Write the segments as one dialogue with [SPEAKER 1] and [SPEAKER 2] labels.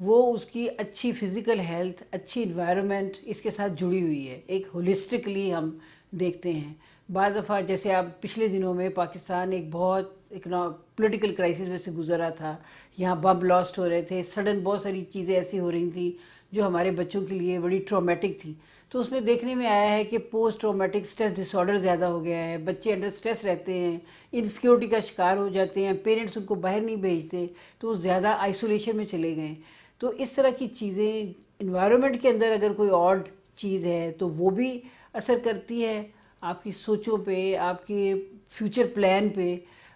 [SPEAKER 1] وہ اس کی اچھی فزیکل ہیلتھ، اچھی انوائرمنٹ اس کے ساتھ جڑی ہوئی ہے، ایک ہولسٹکلی ہم دیکھتے ہیں۔ بعض دفعہ جیسے آپ پچھلے دنوں میں پاکستان ایک بہت پولیٹیکل کرائسس میں سے گزرا تھا، یہاں بم بلاسٹ ہو رہے تھے، سڈن بہت ساری چیزیں ایسی ہو رہی تھیں جو ہمارے بچوں کے لیے بڑی ٹرامیٹک تھی، تو اس میں دیکھنے میں آیا ہے کہ پوسٹ ٹرامیٹک سٹریس ڈس آرڈر زیادہ ہو گیا ہے، بچے انڈر سٹریس رہتے ہیں، انسیکیورٹی کا شکار ہو جاتے ہیں، پیرنٹس ان کو باہر نہیں بھیجتے تو وہ زیادہ آئسولیشن میں چلے گئے۔ تو اس طرح کی چیزیں انوائرمنٹ کے اندر اگر کوئی آڈ چیز ہے تو وہ بھی اثر کرتی ہے آپ کی سوچوں پہ، آپ کے فیوچر پلان پہ۔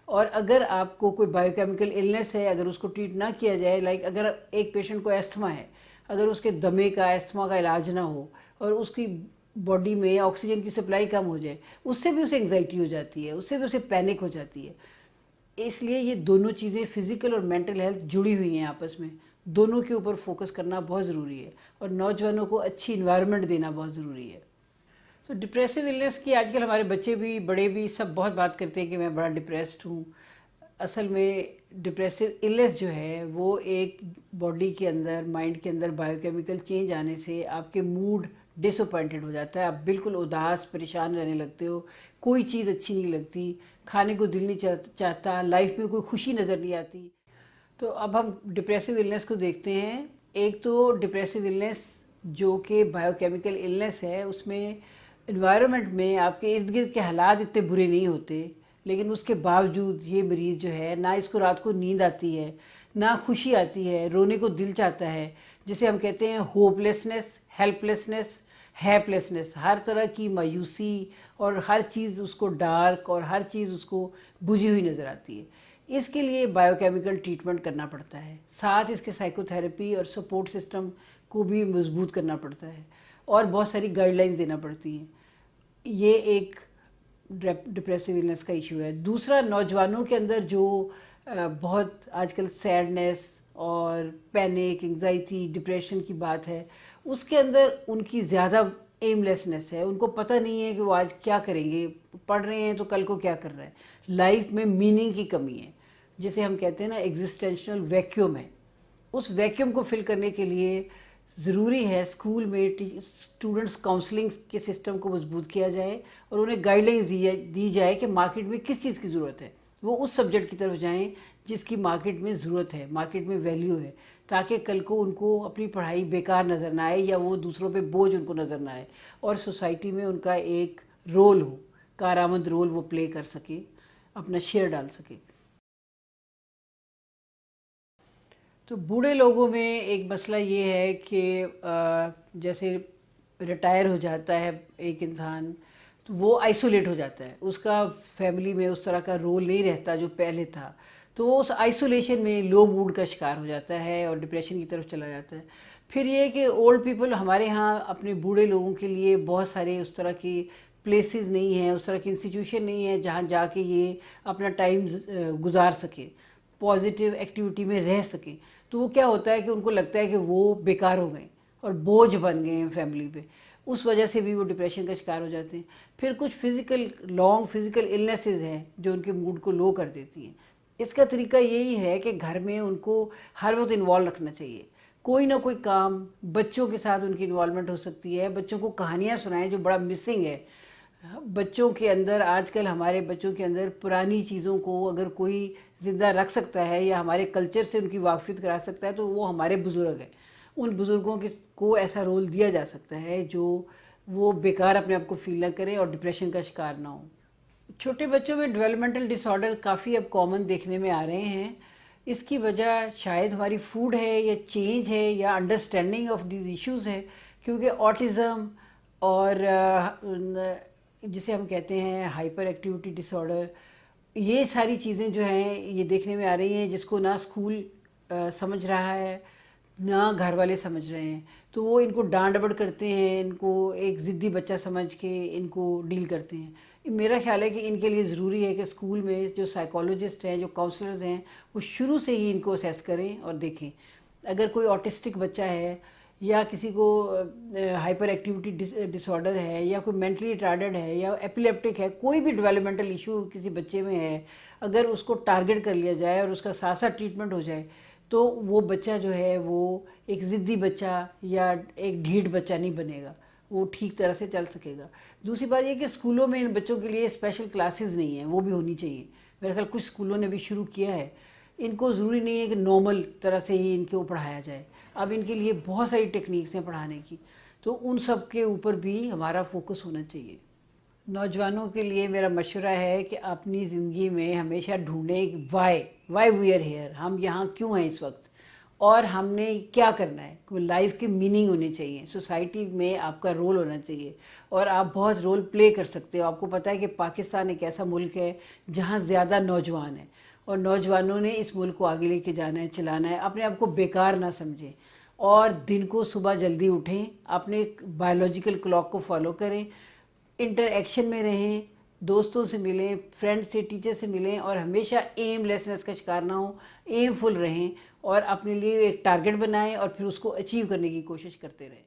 [SPEAKER 1] اور اگر آپ کو کوئی بائیو کیمیکل النس ہے، اگر اس کو ٹریٹ نہ کیا جائے، لائک اگر ایک پیشنٹ کو ایستھما ہے، اگر اس کے دمے کا ایستھما کا علاج نہ ہو اور اس کی باڈی میں آکسیجن کی سپلائی کم ہو جائے، اس سے بھی اسے انگزائٹی ہو جاتی ہے، اس سے بھی اسے پینک ہو جاتی ہے۔ اس لیے یہ دونوں چیزیں فزیکل اور مینٹل ہیلتھ جڑی ہوئی ہیں آپس میں، دونوں کے اوپر فوکس کرنا بہت ضروری ہے، اور نوجوانوں کو اچھی انوائرمنٹ دینا بہت ضروری ہے۔ تو ڈپریسو النس کی آج کل ہمارے بچے بھی بڑے بھی سب بہت بات کرتے ہیں کہ میں بڑا ڈپریسڈ ہوں۔ اصل میں ڈپریسو النس جو ہے وہ ایک باڈی کے اندر، مائنڈ کے اندر بائیو کیمیکل چینج آنے سے آپ کے موڈ ڈس اپوائنٹڈ ہو جاتا ہے، آپ بالکل اداس پریشان رہنے لگتے ہو، کوئی چیز اچھی نہیں لگتی، کھانے کو دل نہیں چاہتا، لائف میں کوئی خوشی نظر نہیں آتی۔ تو اب ہم ڈپریسو النس کو دیکھتے ہیں۔ ایک تو ڈپریسو النس جو کہ بائیو کیمیکل النس ہے، اس میں انوائرمنٹ میں آپ کے ارد گرد کے حالات اتنے برے نہیں ہوتے، لیکن اس کے باوجود یہ مریض جو ہے نہ اس کو رات کو نیند آتی ہے، نہ خوشی آتی ہے، رونے کو دل چاہتا ہے، جسے ہم کہتے ہیں ہوپ لیسنس، ہیلپ لیسنس، ہیپلیسنس، ہر طرح کی مایوسی، اور ہر چیز اس کو ڈارک اور ہر چیز اس کو بجھی ہوئی نظر آتی ہے۔ اس کے لیے بائیو کیمیکل ٹریٹمنٹ کرنا پڑتا ہے، ساتھ اس کے سائیکو تھراپی اور سپورٹ سسٹم کو بھی مضبوط کرنا پڑتا ہے، اور بہت ساری گائیڈ لائنز دینا پڑتی ہیں۔ یہ ایک ڈپریسو النس کا ایشو ہے۔ دوسرا، نوجوانوں کے اندر جو بہت آج کل سیڈنس اور پینک، انگزائٹی، ڈپریشن کی بات ہے، اس کے اندر ان کی زیادہ ایم لیسنس ہے، ان کو پتہ نہیں ہے کہ وہ آج کیا کریں گے، پڑھ رہے ہیں تو کل کو کیا کر رہے ہیں، لائف میں میننگ کی کمی ہے، جسے ہم کہتے ہیں نا ایگزسٹینشنل ویکیوم ہے۔ اس ویکیوم کو فل کرنے کے لیے ضروری ہے اسکول میں اسٹوڈنٹس کاؤنسلنگ کے سسٹم کو مضبوط کیا جائے، اور انہیں گائیڈ لائنز دی جائے کہ مارکیٹ میں کس چیز کی ضرورت ہے، وہ اس سبجیکٹ کی طرف جائیں جس کی مارکیٹ میں ضرورت ہے، مارکیٹ میں ویلیو ہے، تاکہ کل کو ان کو اپنی پڑھائی بیکار نظر نہ آئے، یا وہ دوسروں پہ بوجھ ان کو نظر نہ آئے، اور سوسائٹی میں ان کا ایک رول ہو، کارآمد رول وہ پلے کر سکے، اپنا شیئر ڈال سکے۔ تو بوڑھے لوگوں میں ایک مسئلہ یہ ہے کہ جیسے ریٹائر ہو جاتا ہے ایک انسان تو وہ آئسولیٹ ہو جاتا ہے، اس کا فیملی میں اس طرح کا رول نہیں رہتا جو پہلے تھا، تو وہ اس آئسولیشن میں لو موڈ کا شکار ہو جاتا ہے اور ڈپریشن کی طرف چلا جاتا ہے۔ پھر یہ کہ اولڈ پیپل، ہمارے ہاں اپنے بوڑھے لوگوں کے لیے بہت سارے اس طرح کی پلیسز نہیں ہیں، اس طرح کی انسٹیٹیوشن نہیں ہے جہاں جا کے یہ اپنا ٹائم گزار سکے، پازیٹیو ایکٹیویٹی میں رہ سکیں۔ تو وہ کیا ہوتا ہے کہ ان کو لگتا ہے کہ وہ بیکار ہو گئے اور بوجھ بن گئے ہیں فیملی پہ، اس وجہ سے بھی وہ ڈپریشن کا شکار ہو جاتے ہیں۔ پھر کچھ لانگ فزیکل النیسز ہیں جو ان کے موڈ کو لو کر دیتی ہیں۔ اس کا طریقہ یہی ہے کہ گھر میں ان کو ہر وقت انوالو رکھنا چاہیے، کوئی نہ کوئی کام، بچوں کے ساتھ ان کی انوالومنٹ ہو سکتی ہے، بچوں کو کہانیاں سنائیں جو بڑا مسنگ ہے بچوں کے اندر۔ آج کل ہمارے بچوں کے اندر پرانی چیزوں کو اگر کوئی زندہ رکھ سکتا ہے یا ہمارے کلچر سے ان کی واقفیت کرا سکتا ہے تو وہ ہمارے بزرگ ہیں۔ ان بزرگوں کو ایسا رول دیا جا سکتا ہے جو وہ بیکار اپنے آپ کو فیل نہ کریں اور ڈپریشن کا شکار نہ ہوں۔ چھوٹے بچوں میں ڈیولپمنٹل ڈس آرڈر کافی اب کامن دیکھنے میں آ رہے ہیں۔ اس کی وجہ شاید ہماری فوڈ ہے، یا چینج ہے، یا انڈرسٹینڈنگ آف دیز ایشوز ہے، کیونکہ آٹزم اور جسے ہم کہتے ہیں ہائپر ایکٹیویٹی ڈس آرڈر، یہ ساری چیزیں جو ہیں یہ دیکھنے میں آ رہی ہیں، جس کو نہ اسکول سمجھ رہا ہے نہ گھر والے سمجھ رہے ہیں، تو وہ ان کو ڈانٹ ڈپٹ کرتے ہیں، ان کو ایک ضدی بچہ سمجھ کے ان کو ڈیل کرتے ہیں۔ میرا خیال ہے کہ ان کے لیے ضروری ہے کہ اسکول میں جو سائیکالوجسٹ ہیں، جو کاؤنسلرز ہیں، وہ شروع سے ہی ان کو اسیس کریں اور دیکھیں۔ اگر کوئی آٹسٹک بچہ ہے، یا کسی کو ہائپر ایکٹیویٹی ڈس آرڈر ہے، یا کوئی مینٹلی ریٹارڈڈ ہے، یا ایپیلیپٹک ہے، کوئی بھی ڈیولپمنٹل ایشو کسی بچے میں ہے، اگر اس کو ٹارگٹ کر لیا جائے اور اس کا ساتھ ساتھ ٹریٹمنٹ ہو جائے تو وہ بچہ جو ہے وہ ایک ضدی بچہ یا ایک ڈھیٹ بچہ نہیں بنے گا، وہ ٹھیک طرح سے چل سکے گا۔ دوسری بات یہ کہ اسکولوں میں ان بچوں کے لیے اسپیشل کلاسز نہیں ہیں، وہ بھی ہونی چاہیے۔ میرے خیال کچھ اسکولوں نے بھی شروع کیا ہے۔ ان کو ضروری نہیں ہے کہ نارمل طرح سے ہی ان کو پڑھایا جائے، اب ان کے لیے بہت ساری ٹیکنیکس ہیں پڑھانے کی، تو ان سب کے اوپر بھی ہمارا فوکس ہونا چاہیے۔ نوجوانوں کے لیے میرا مشورہ ہے کہ اپنی زندگی میں ہمیشہ ڈھونڈیں کہ وائی وی آر ہیئر، ہم یہاں کیوں ہیں اس وقت، اور ہم نے کیا کرنا ہے۔ لائف کے میننگ ہونے چاہیے، سوسائٹی میں آپ کا رول ہونا چاہیے، اور آپ بہت رول پلے کر سکتے ہو۔ آپ کو پتہ ہے کہ پاکستان ایک ایسا ملک ہے جہاں زیادہ نوجوان ہیں، اور نوجوانوں نے اس ملک کو آگے لے کے جانا ہے، چلانا ہے۔ اپنے آپ کو بیکار نہ سمجھیں، اور دن کو صبح جلدی اٹھیں، اپنے بایولوجیکل کلاک کو فالو کریں، انٹر ایکشن میں رہیں، دوستوں سے ملیں، فرینڈ سے، ٹیچر سے ملیں، اور ہمیشہ ایم لیسنس کا شکار نہ ہوں، ایم فل رہیں، اور اپنے لیے ایک ٹارگٹ بنائیں اور پھر اس کو اچیو کرنے کی کوشش کرتے رہیں۔